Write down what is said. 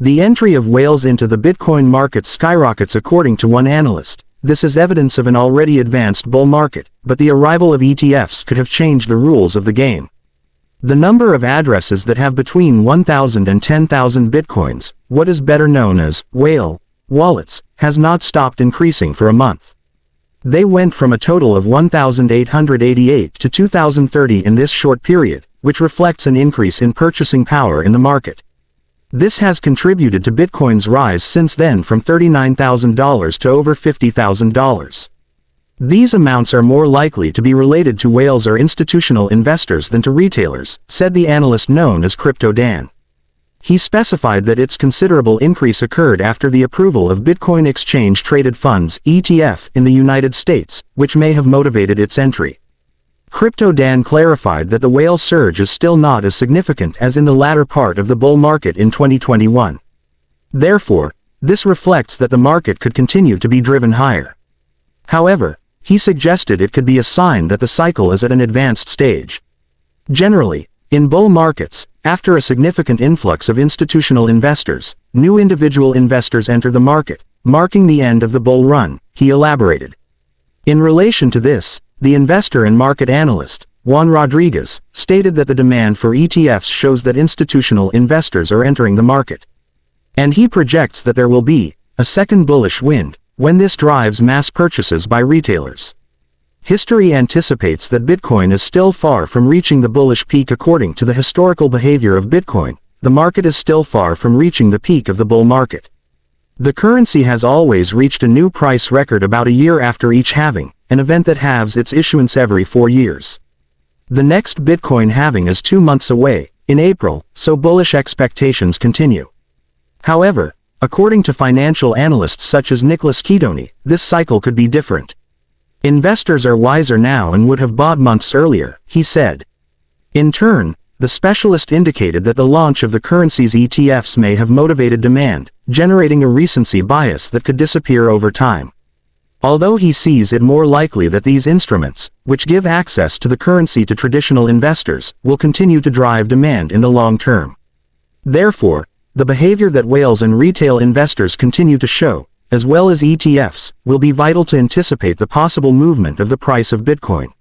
The entry of whales into the Bitcoin market skyrockets according to one analyst. This is evidence of an already advanced bull market, but the arrival of ETFs could have changed the rules of the game. The number of addresses that have between 1,000 and 10,000 Bitcoins, what is better known as whale wallets, has not stopped increasing for a month. They went from a total of 1,888 to 2,030 in this short period, which reflects an increase in purchasing power in the market. This has contributed to Bitcoin's rise since then from $39,000 to over $50,000. These amounts are more likely to be related to whales or institutional investors than to retailers, said the analyst known as Crypto Dan. He specified that its considerable increase occurred after the approval of Bitcoin Exchange Traded Funds (ETF) in the United States, which may have motivated its entry. Crypto Dan clarified that the whale surge is still not as significant as in the latter part of the bull market in 2021. Therefore, this reflects that the market could continue to be driven higher. However, he suggested it could be a sign that the cycle is at an advanced stage. Generally, in bull markets, after a significant influx of institutional investors, new individual investors enter the market, marking the end of the bull run, he elaborated. In relation to this, the investor and market analyst, Juan Rodriguez, stated that the demand for ETFs shows that institutional investors are entering the market. And he projects that there will be a second bullish wind when this drives mass purchases by retailers. History anticipates that Bitcoin is still far from reaching the bullish peak. According to the historical behavior of Bitcoin, the market is still far from reaching the peak of the bull market. The currency has always reached a new price record about a year after each halving, an event that halves its issuance every 4 years. The next Bitcoin halving is 2 months away, in April, so bullish expectations continue. However, according to financial analysts such as Nicholas Kedoni, this cycle could be different. Investors are wiser now and would have bought months earlier, he said. In turn, the specialist indicated that the launch of the currency's ETFs may have motivated demand, generating a recency bias that could disappear over time. Although he sees it more likely that these instruments, which give access to the currency to traditional investors, will continue to drive demand in the long term. Therefore, the behavior that whales and retail investors continue to show, as well as ETFs, will be vital to anticipate the possible movement of the price of Bitcoin.